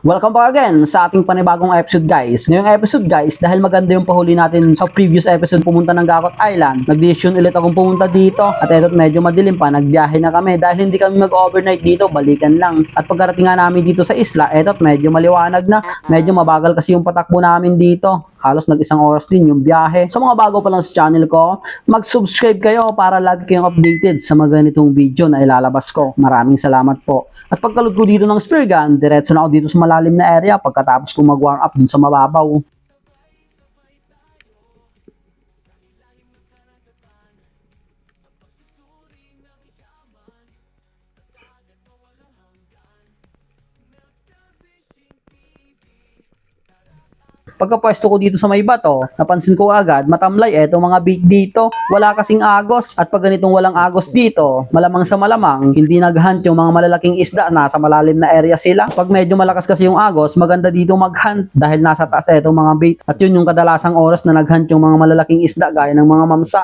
Welcome back again sa ating panibagong episode guys. Ngayong episode guys, dahil maganda yung pahuli natin sa previous episode pumunta ng Gakot Island, nag-decision ulit akong pumunta dito at eto medyo madilim pa, nagbiyahe na kami dahil hindi kami mag-overnight dito, balikan lang. At pagkarating nga namin dito sa isla, eto medyo maliwanag na, medyo mabagal kasi yung patakbo namin dito. Halos nag-isang oras din yung biyahe. Sa mga bago pa lang sa channel ko, mag-subscribe kayo para lagi kayong updated sa mga ganitong video na ilalabas ko. Maraming salamat po. At pagkalod ko dito ng spear gun, diretso na ako dito sa malalim na area pagkatapos ko mag-warm up dun sa mababaw. Pagkapwesto ko dito sa may bato, napansin ko agad, matamlay etong mga bait dito. Wala kasing agos at pag ganitong walang agos dito, malamang sa malamang, hindi nag-hunt yung mga malalaking isda na sa malalim na area sila. Pag medyo malakas kasi yung agos, maganda dito mag-hunt dahil nasa taas etong mga bait. At yun yung kadalasang oras na nag-hunt yung mga malalaking isda gaya ng mga mamsa.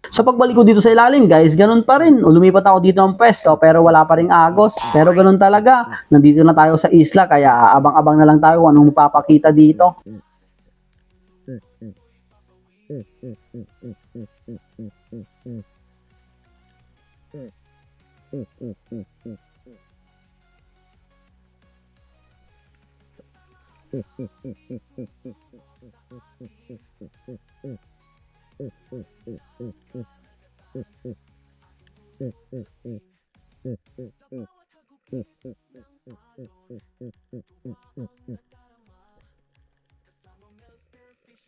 Sa pagbalik ko dito sa ilalim guys, ganun pa rin. Lumipat ako dito ng pwesto pero wala pa ring agos. Pero ganun talaga. Nandito na tayo sa isla kaya abang-abang na lang tayo kung anong mapapakita dito.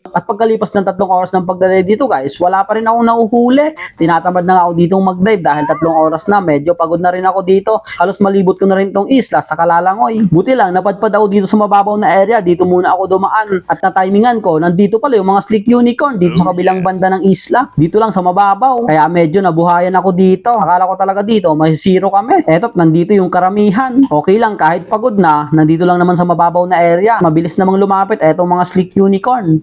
At pagkalipas ng 3 oras ng pagdadive dito guys, wala pa rin akong nauhuli. Tinatamad na nga ako ditong mag-dive dahil 3 oras na, medyo pagod na rin ako dito. Halos malibot ko na rin tong isla sa Kalalangoy. Buti lang, napadpad ako dito sa mababaw na area, dito muna ako dumaan. At na-timingan ko, nandito pala yung mga slick unicorn dito sa kabilang banda ng isla. Dito lang sa mababaw. Kaya medyo nabuhayan ako dito. Akala ko talaga dito, may zero kami. Eto't nandito yung karamihan. Okay lang, kahit pagod na, nandito lang naman sa mababaw na area. Mabilis namang lumapit etong mga slick unicorn.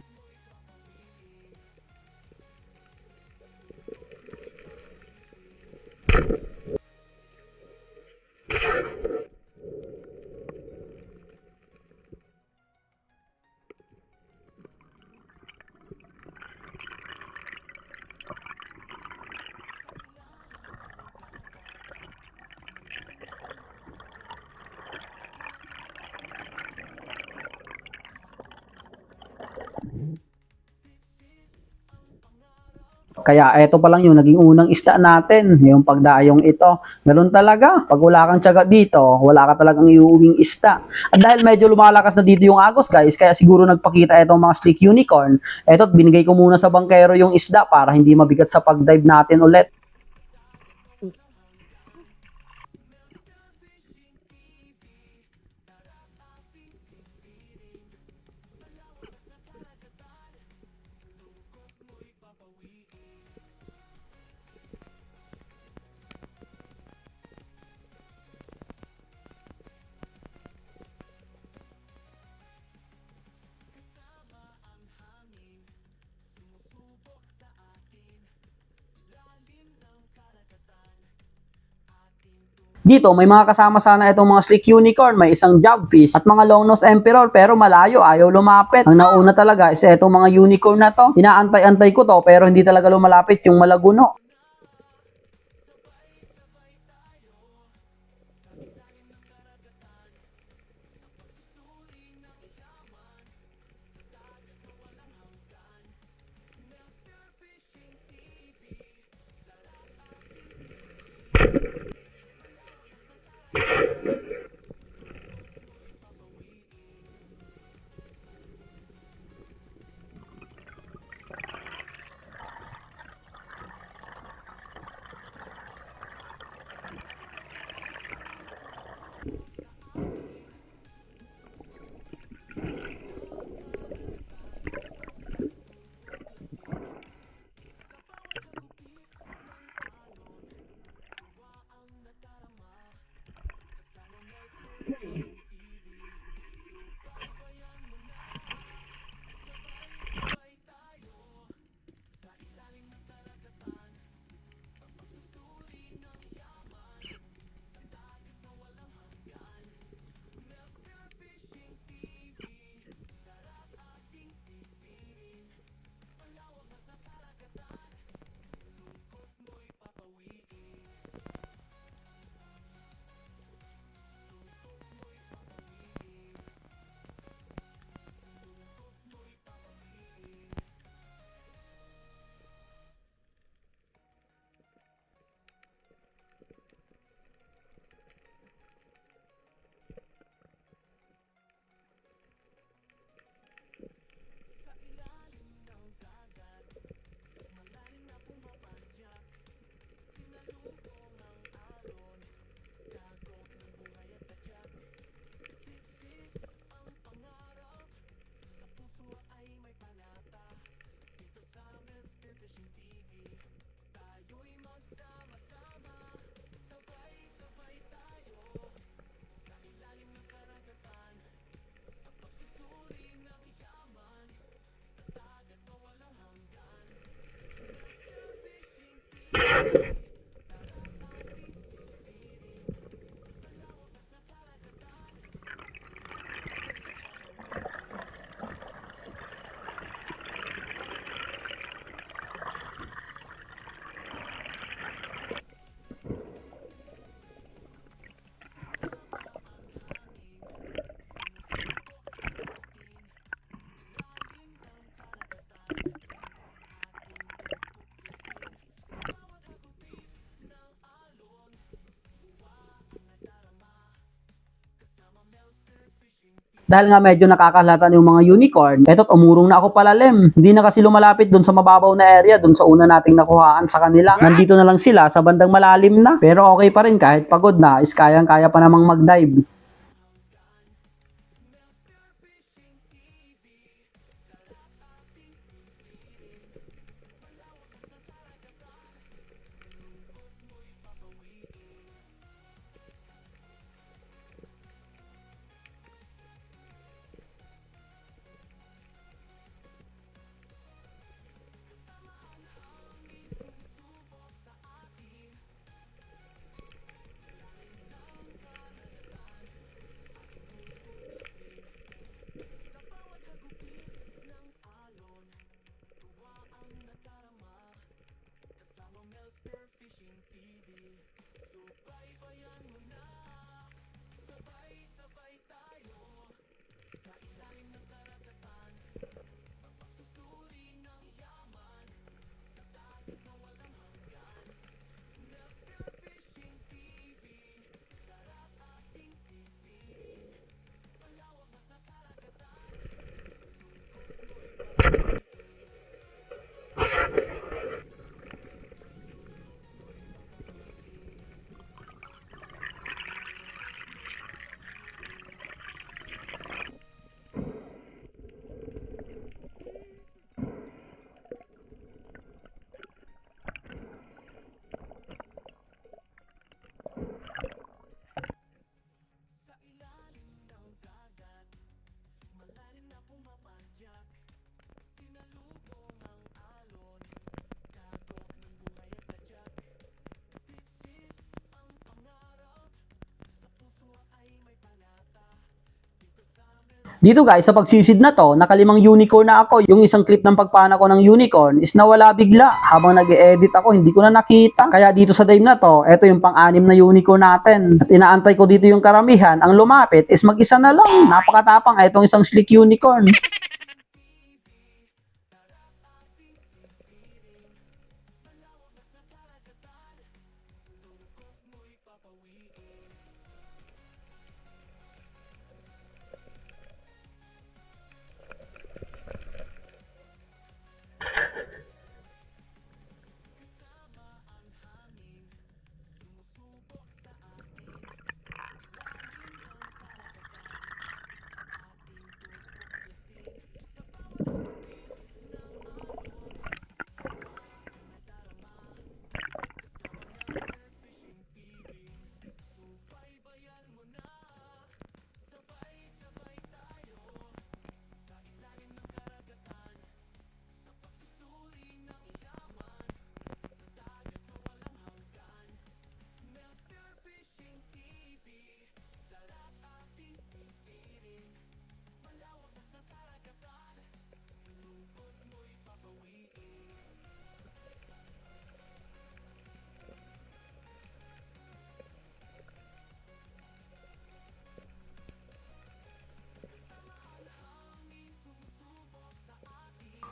Kaya eto pa lang yung naging unang isda natin, yung pagdayong ito. Ganun talaga, pag wala kang tiyaga dito, wala ka talagang iuwing isda. At dahil medyo lumalakas na dito yung agos guys, kaya siguro nagpakita itong mga slick unicorn. Eto't binigay ko muna sa bangkero yung isda para hindi mabigat sa pag-dive natin ulit. Dito, may mga kasama sana itong mga slick unicorn, may isang jobfish at mga long-nosed emperor pero malayo, ayaw lumapit. Ang nauna talaga is itong mga unicorn na to. Inaantay-antay ko to pero hindi talaga lumalapit yung malaguno. Dahil nga medyo nakakalatan yung mga unicorn, eto't umurong na ako palalim. Hindi na kasi lumalapit dun sa mababaw na area, dun sa una nating nakuhaan sa kanila. Nandito na lang sila sa bandang malalim na. Pero okay pa rin kahit pagod na, is kayang-kaya pa namang mag-dive. Dito guys, sa pagsisid na to, nakalimang unicorn na ako. Yung isang clip ng pagpana ko ng unicorn is nawala bigla. Habang nag-e-edit ako, hindi ko na nakita. Kaya dito sa dive na to, eto yung pang-anim na unicorn natin. At inaantay ko dito yung karamihan. Ang lumapit is mag-isa na lang. Napakatapang etong isang slick unicorn.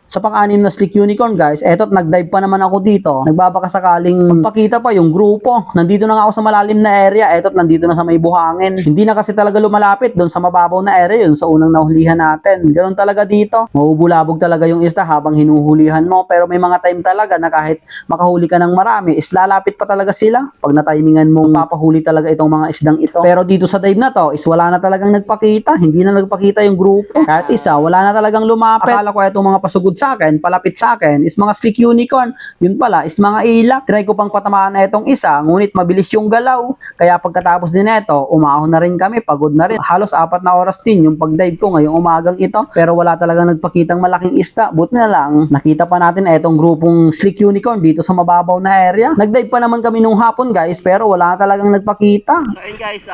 Sa pang-anim na slick unicorn guys, eto't nag-dive pa naman ako dito. Nagbabaka sakaling magpakita pa yung grupo. Nandito na nga ako sa malalim na area, eto't nandito na sa may buhangin. Hindi na kasi talaga lumalapit doon sa mababaw na area, yun sa unang nahulihan natin. Ganoon talaga dito. Mabubulabog talaga yung isda habang hinuhulihan mo, pero may mga time talaga na kahit makahuli ka ng marami, is lalapit pa talaga sila. Pag na-timingan mo, papahuli talaga itong mga isdang ito. Pero dito sa dive na to, is wala na talagang nagpakita. Hindi na nagpakita yung grupo. Kahit isa, wala na talagang lumapit. Akala ko itong mga pasugod sa akin, palapit sa akin, is mga slick unicorn. Yun pala, is mga ilak. Try ko pang patamaan na itong isa, ngunit mabilis yung galaw. Kaya pagkatapos din ito, umahon na rin kami, pagod na rin. Halos 4 na oras din yung pag-dive ko ngayong umagang ito. Pero wala talagang nagpakitang malaking isda. Buti na lang, nakita pa natin itong grupong slick unicorn dito sa mababaw na area. Nag-dive pa naman kami nung hapon guys, pero wala talagang nagpakita. So ayun guys,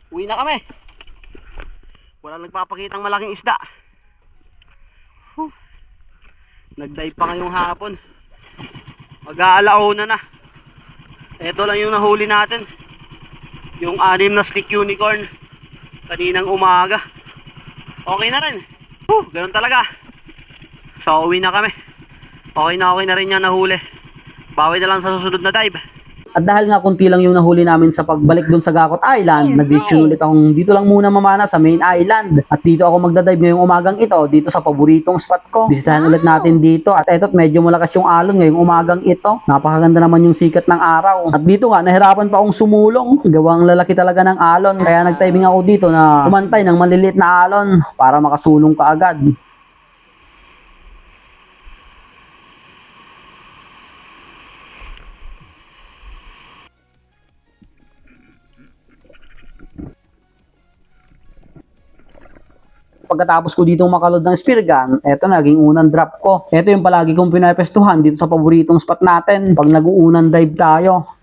uwi na kami. Walang nagpapakitang malaking isda. Nag-dive pa ngayong hapon. Mag-aalauna na. Ito lang yung nahuli natin. Yung 6 na slick unicorn kaninang umaga. Okay na rin. Ganun talaga. So uwi na kami. Okay na rin yan nahuli. Bawi na lang sa susunod na dive. At dahil nga konti lang yung nahuli namin sa pagbalik dun sa Gakot Island, nag-decision ulit akong dito lang muna mamana sa main island. At dito ako magdadive ngayong umagang ito, dito sa paboritong spot ko. Bisitahan ulit natin dito. At eto't medyo malakas yung alon ngayong umagang ito. Napakaganda naman yung sikat ng araw. At dito nga, nahirapan pa akong sumulong. Gawang lalaki talaga ng alon. Kaya nag-diving ako dito na umantay ng maliliit na alon para makasulong ka agad. Pagkatapos ko dito makalod ng spear gun, eto naging unang drop ko. Eto yung palagi kong pinapestuhan dito sa paboritong spot natin pag nag-uunang dive tayo.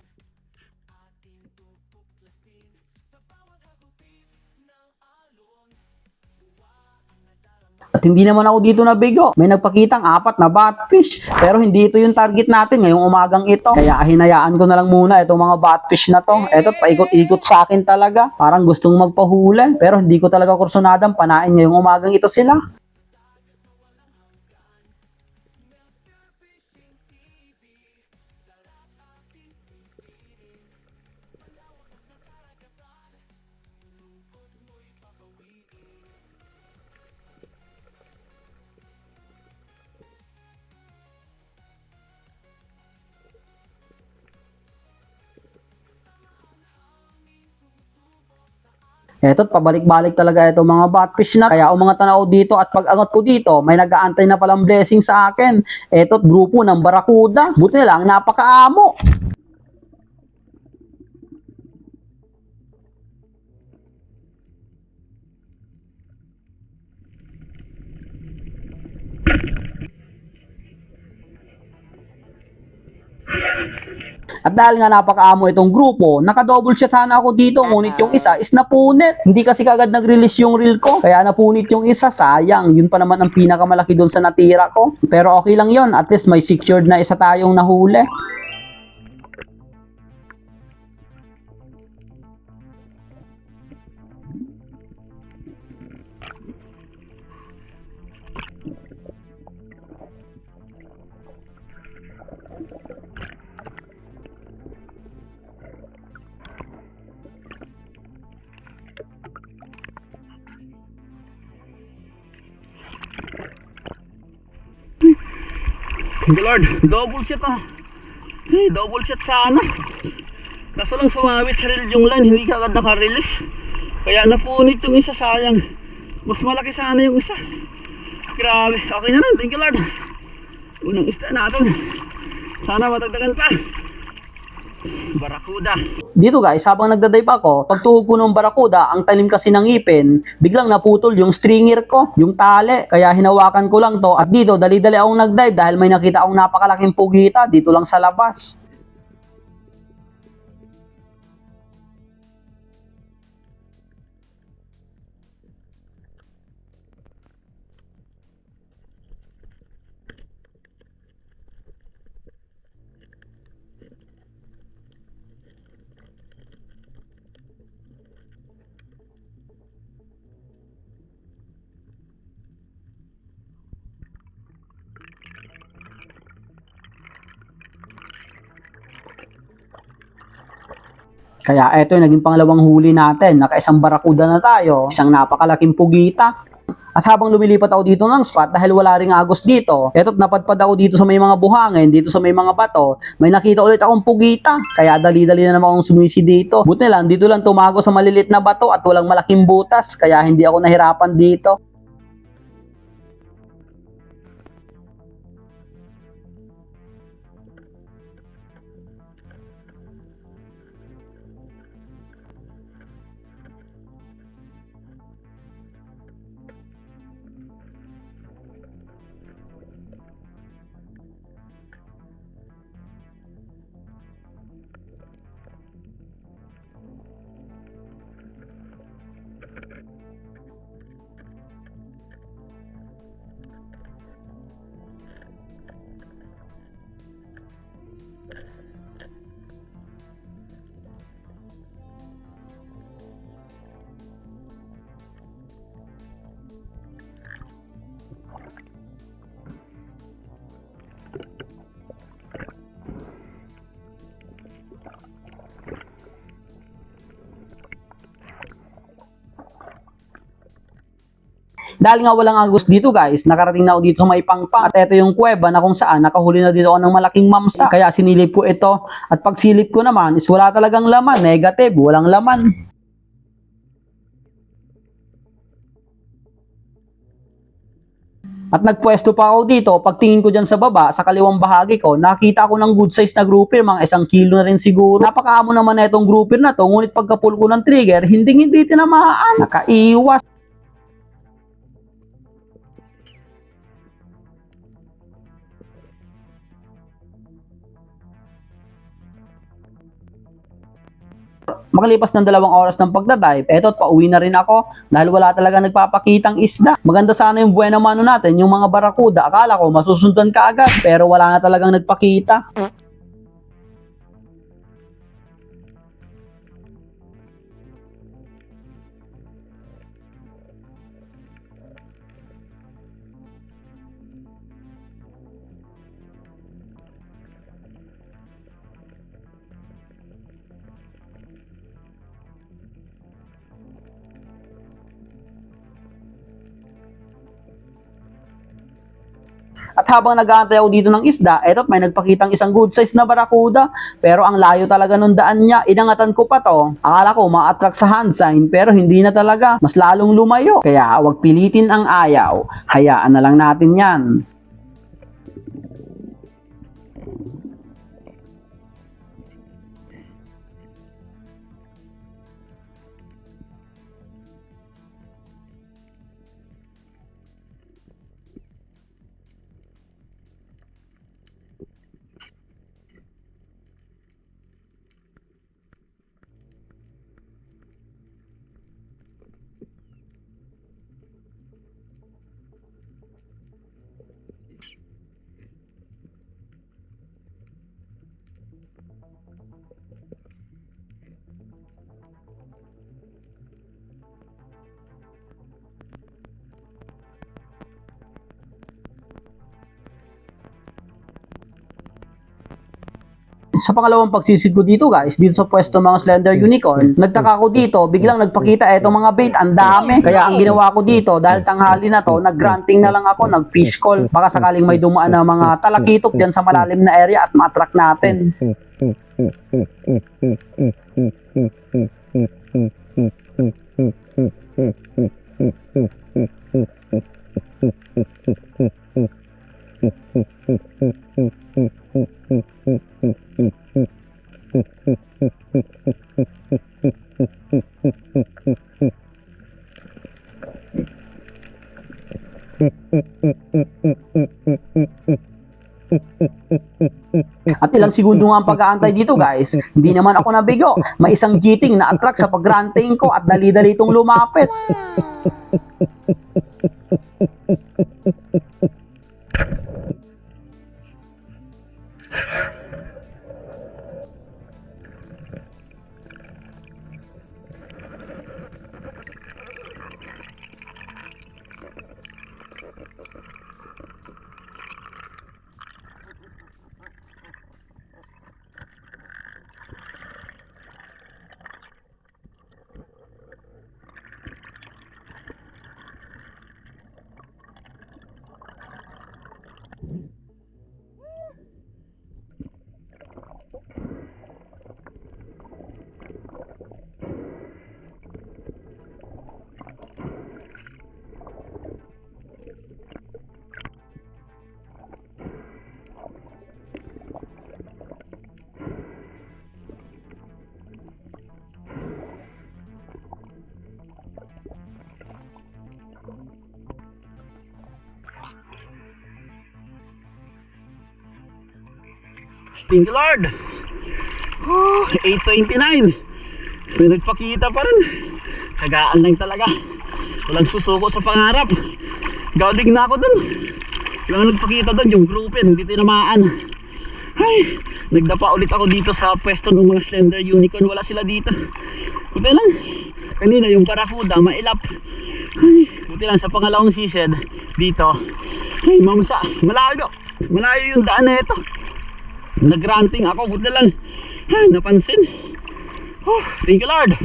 At hindi naman ako dito nabigo. May nagpakitang 4 na batfish. Pero hindi ito yung target natin ngayong umagang ito. Kaya hinayaan ko na lang muna itong mga batfish na to. Eto, paikot-ikot sa akin talaga. Parang gustong magpahuli. Pero hindi ko talaga kursunadang panain ngayong umagang ito sila. Eto't pabalik-balik talaga itong mga batfish na. Kaya umangat na ako dito at pag-angat ko dito, may nag-aantay na palang blessing sa akin. Eto't grupo ng Barracuda. Buti na lang, napakaamo. At dahil nga napakaamo itong grupo, naka-double shot sana ako dito, ngunit yung isa is napunit. Hindi kasi kagad nag-release yung reel ko, kaya napunit yung isa, sayang. Yun pa naman ang pinakamalaki doon sa natira ko. Pero okay lang yon, at least may secured na isa tayong nahuli. Thank you Lord, double shot ah. Double shot sana. Kaso lang sumawit sa reel yung line, hindi ka agad naka-release. Kaya napunit yung isa, sayang. Mas malaki sana yung isa. Grabe, okay na lang, thank you Lord. Unang isda natin. Sana matagdagan pa. Barracuda. Dito guys, habang nagdadive ako, pagtuhog ko ng Barracuda, ang talim kasi ng ipin, biglang naputol yung stringer ko, yung tali. Kaya hinawakan ko lang to at dito dali-dali akong nagdive dahil may nakita akong napakalaking pugita dito lang sa labas. Kaya eto yung naging pangalawang huli natin. Naka-isang Barracuda na tayo, isang napakalaking pugita. At habang lumilipat ako dito ng spot dahil wala ring agos dito, eto't napadpad ako dito sa may mga buhangin, dito sa may mga bato, may nakita ulit akong pugita. Kaya dali-dali na naman akong sumisi dito. Buti na lang, dito lang tumago sa malilit na bato at walang malaking butas, kaya hindi ako nahirapan dito. Dahil nga walang agos dito guys, nakarating na ako dito sa may pangpang. At ito yung kuweba na kung saan nakahuli na dito ako ng malaking mamsa. Kaya sinilip ko ito. At pag silip ko naman is wala talagang laman. Negative, walang laman. At nagpwesto pa ako dito, pagtingin ko dyan sa baba, sa kaliwang bahagi ko, nakita ako ng good size na grouper, mga 1 kilo na rin siguro. Napakaamo naman na itong grouper na to, ngunit pagka-pull ko ng trigger, hindi tinamaan. Nakaiwas. Makalipas ng 2 oras ng pagdadive, eto pauwi na rin ako dahil wala talaga nagpapakitang isda. Maganda sana yung buena mano natin, yung mga barakuda. Akala ko masusundan ka agad pero wala na talagang nagpakita. At habang nag-aantay ako dito ng isda, eto't may nagpakitang isang good size na barakuda. Pero ang layo talaga nung daan niya, inangatan ko pa to. Akala ko ma-attract sa hand sign, pero hindi na talaga. Mas lalong lumayo. Kaya wag pilitin ang ayaw. Hayaan na lang natin yan. Sa pangalawang pagsisid ko dito guys, dito sa pwesto mga Slender Unicorn, nagtaka ko dito, biglang nagpakita etong mga bait, ang dami. Kaya ang ginawa ko dito, dahil tanghali na to, nag-granting na lang ako, nag-fish call. Baka sakaling may dumaan na mga talakitok dyan sa malalim na area at ma-attract natin. At ilang segundo nga ang pag-aantay dito guys, hindi naman ako nabigo. May isang giting na attract sa pag-granting ko at dali-dali itong lumapit. Thank you Lord. 8:29. May nagpakita pa rin. Tagaan lang talaga. Walang susuko sa pangarap. Gawdig na ako dun. Walang nagpakita dun. Yung groupin, hindi tinamaan. Ay, nagdapa ulit ako dito sa pwesto ng mga Slender Unicorn. Wala sila dito. Buti lang. Kanina yung parakuda, mailap. Ay, buti lang sa pangalawang season dito. Ay, mamsa. Malayo. Malayo yung daan na ito. Nag-granting ako, buti lang. Ay, napansin. Thank you Lord.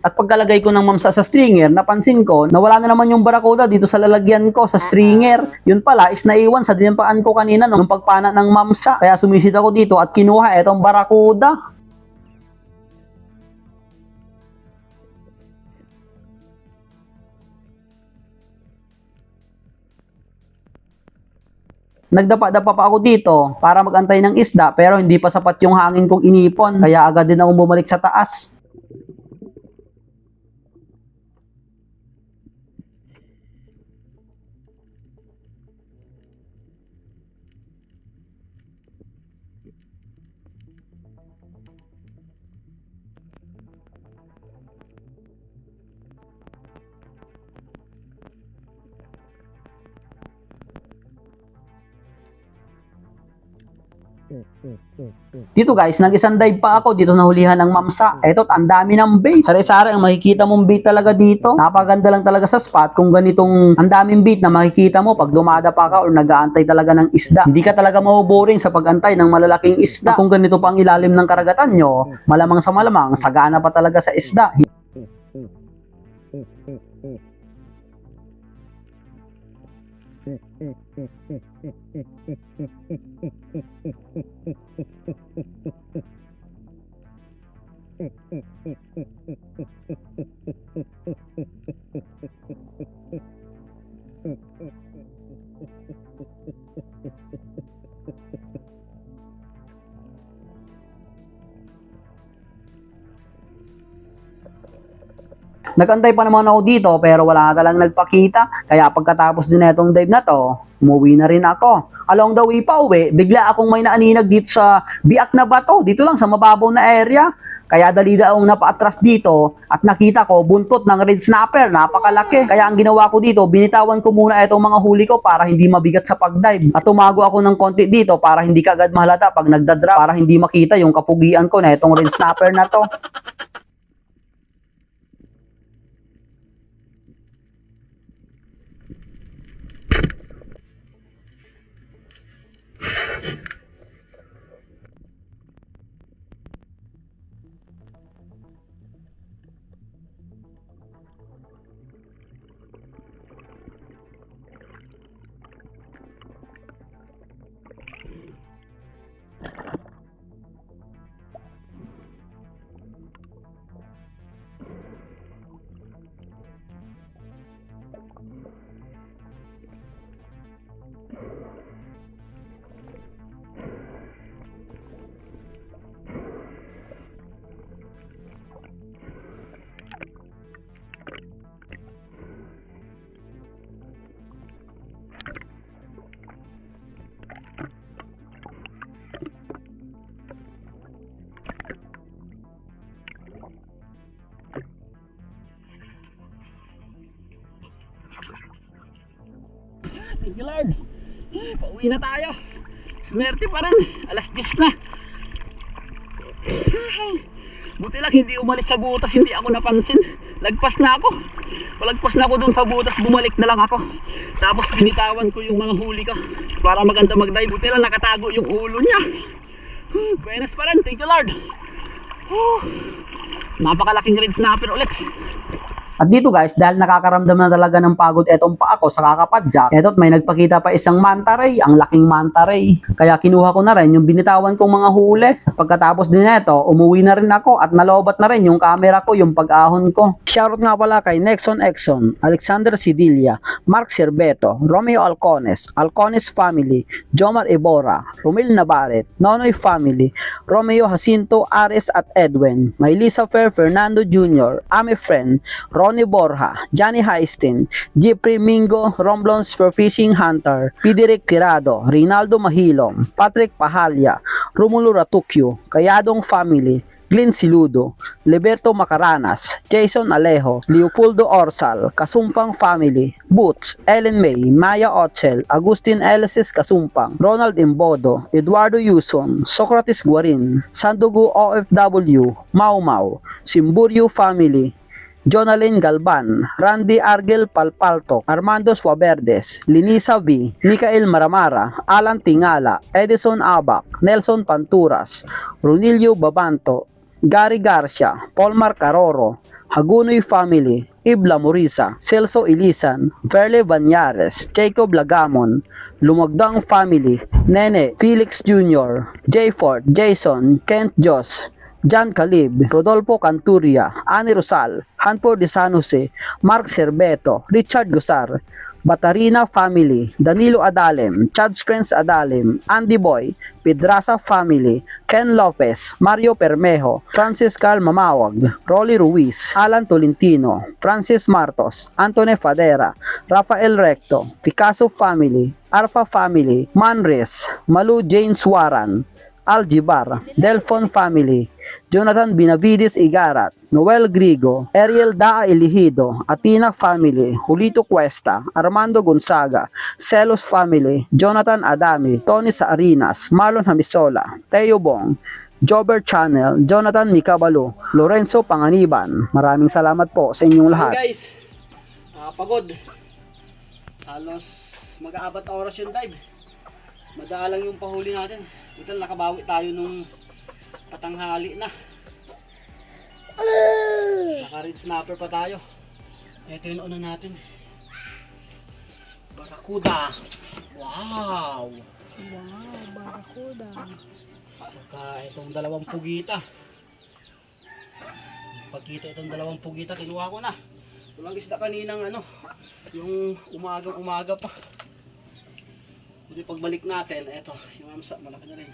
At pagkalagay ko ng mamsa sa stringer, napansin ko na wala na naman yung barakuda dito sa lalagyan ko sa stringer. Yun pala is naiwan sa dinampaan ko kanina nung pagpana ng mamsa. Kaya sumisid ako dito at kinuha itong barakuda. Nagdapa-dapa pa ako dito para magantay ng isda pero hindi pa sapat yung hangin kong inipon kaya agad din akong bumalik sa taas. Dito guys, nag-isang dive pa ako dito nahulihan ng mamsa. Eto, ang dami ng bait. Sari-sari ang makikita mong bait talaga dito. Napaganda lang talaga sa spot kung ganitong ang daming bait na makikita mo pag dumadapa ka or nag-aantay talaga ng isda. Hindi ka talaga maboboring sa pag-antay ng malalaking isda. Kung ganito pa ang ilalim ng karagatan nyo, malamang sa malamang, sagana pa talaga sa isda. Nagantay pa naman ako dito pero wala na talagang nagpakita. Kaya pagkatapos din itong dive na to, umuwi na rin ako. Along the way pa uwi, bigla akong may naaninag dito sa biak na bato. Dito lang sa mababaw na area. Kaya dali akong napaatras dito at nakita ko buntot ng red snapper, napakalaki. Kaya ang ginawa ko dito, binitawan ko muna itong mga huli ko para hindi mabigat sa pagdive. At tumago ako ng konti dito para hindi kagad mahalata pag nagdadrop, para hindi makita yung kapugian ko na itong red snapper na to. Thank you Lord. Pauwi na tayo. Swerte pa rin. Alas 10 na. Buti lang hindi umalis sa butas. Hindi ako napansin. Lagpas na ako. Palagpas na ako dun sa butas. Bumalik na lang ako. Tapos binitawan ko yung mga huli ko para maganda mag-dive. Buti lang nakatago yung ulo niya. Buenas pa rin. Thank you Lord. Napakalaking red snapper ulit. At dito guys, dahil nakakaramdam na talaga ng pagod etong pa ako sa kakapadyak, eto't may nagpakita pa isang manta ray, ang laking manta ray. Kaya kinuha ko na rin yung binitawan kong mga huli. At pagkatapos din neto, umuwi na rin ako at nalobat na rin yung camera ko, yung pag-ahon ko. Shoutout nga pala kay Nexon Exxon, Alexander Sidilia, Mark Cerbeto, Romeo Alcones, Alcones Family, Jomar Ibora, Romil Nabaret, Nonoy Family, Romeo Jacinto Ares at Edwin, Maylisa Fair Fernando Jr., Ame Friend, Ronnie Borja, Johnny Heistin, Jeffrey Mingo, Romblons for Fishing Hunter, Piderick Tirado, Rinaldo Mahilom, Patrick Pahalya, Romulo Ratuccio, Kayadong Family, Glenn Siludo, Liberto Macaranas, Jason Alejo, Leopoldo Orsal, Kasumpang Family, Boots, Ellen May, Maya Ochel, Agustin Elisis Kasumpang, Ronald Imbodo, Eduardo Yuson, Socrates Guarin, Sandugo OFW, Mau Mau, Simburio Family, Jonalyn Galban, Randy Argel Palpaltok, Armando Suaverdes, Linisa V, Mikael Maramara, Alan Tingala, Edison Abac, Nelson Panturas, Runilio Babanto, Gary Garcia, Paulmar Caroro, Hagunoy Family, Ibla Morisa, Celso Ilisan, Verle Banyares, Jacob Lagamon, Lumagdang Family, Nene, Felix Jr., J. Ford, Jason, Kent Jos, John Calib, Rodolfo Canturia, Ani Rosal, Hanford de San Jose, Mark Cerveto, Richard Gusar, Batarina Family, Danilo Adalem, Chad Prince Adalem, Andy Boy, Pedraza Family, Ken Lopez, Mario Permejo, Francis Cal Mamawag, Rolly Ruiz, Alan Tolentino, Francis Martos, Antone Fadera, Rafael Recto, Picasso Family, Arfa Family, Manres, Malu Jane Suaran, Aljibar, Delphon Family, Jonathan Binavides Igarat, Noel Grigo, Ariel Daa Elihido, Atina Family, Julito Cuesta, Armando Gonzaga, Celos Family, Jonathan Adami, Tony Saarinas, Marlon Hamisola, Teo Bong, Jobber Channel, Jonathan Mikabalo, Lorenzo Panganiban. Maraming salamat po sa inyong lahat. Hey guys, pagod. Halos mag-aabat na oras yung dive. Madalang yung pahuli natin. Total nakabawi tayo nung patanghali na. Naka-red snapper pa tayo. Ito yung una natin. Barakuda. Wow! Wow, barakuda. Saka itong dalawang pugita. Pagkita itong dalawang pugita, kinuha ko na. Walang isda kaninang yung umaga pa. Hindi pagbalik natin, eto, yung amsa, malaki na rin.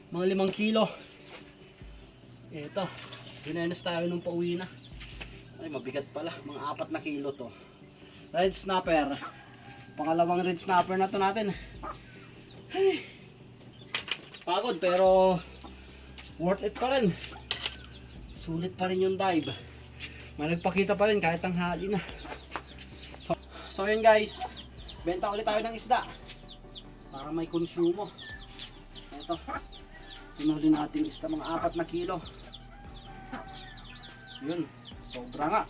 Mga 5 kilo. Eto, binenes tayo nung pauwi na. Ay, mabigat pala, mga 4 na kilo to. Red snapper. Pangalawang red snapper na to natin. Ay, pagod pero worth it pa rin. Sulit pa rin yung dive. May nagpakita pa rin kahit tanghali na. So yun guys, benta ulit tayo ng isda para may konsumo. Ito, pinuli natin isda, mga 4 na kilo. Yun, sobra nga.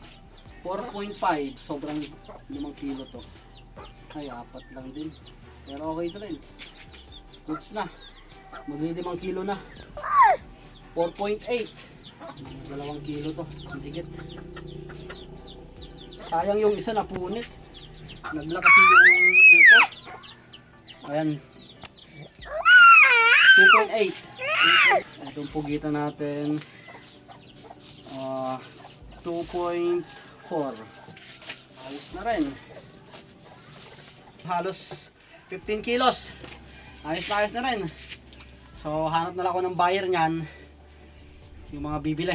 4.5, sobrang 5 kilo to. Ay, 4 lang din. Pero okay na rin. Goods na. Magli 5 kilo na. 4.8. 2 kilo to. Higit. Sayang yung isa na punit. Nagla kasi yung ito. Ayan. 2.8. Itong pugitan natin. 2.4. Ayos na rin. Halos 15 kilos. Ayos na rin. So hanap na lang ako ng buyer niyan. Yung mga bibili.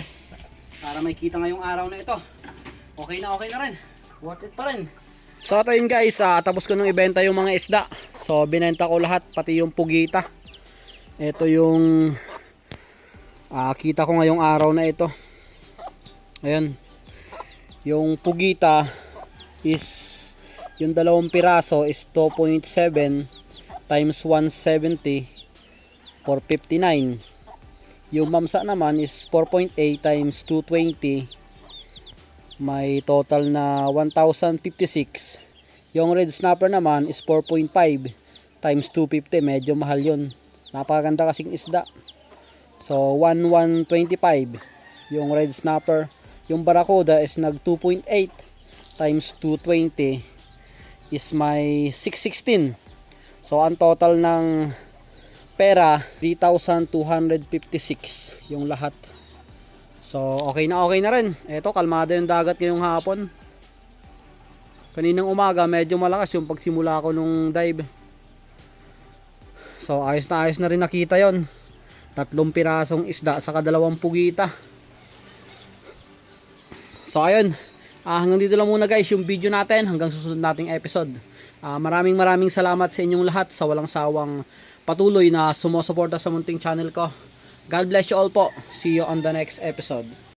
Para may kita ngayong araw na ito. Okay na rin. Worth it pa rin. So ito yun guys, tapos ko nung ibenta yung mga isda. So binenta ko lahat, pati yung pugita. Ito yung kita ko ngayong araw na ito. Ayan. Yung pugita is yung 2 piraso is 2.7 times 170 for 59. Yung mamsa naman is 4.8 times 220. May total na 1,056. Yung red snapper naman is 4.5 times 250. Medyo mahal yun. Napakaganda kasing isda. So 1,125 yung red snapper. Yung barakuda is nag 2.8 times 220 is may 616. So ang total ng pera 3,256 yung lahat. So okay na rin. Eto, kalmado yung dagat ngayong hapon. Kaninang umaga medyo malakas yung pagsimula ko nung dive. So ayos na rin nakita yon. 3 pirasong isda saka 2 pugita. So ayun, hanggang dito lang muna guys yung video natin. Hanggang susunod nating episode. Maraming salamat sa inyong lahat sa walang sawang patuloy na sumusuporta sa munting channel ko. God bless you all po. See you on the next episode.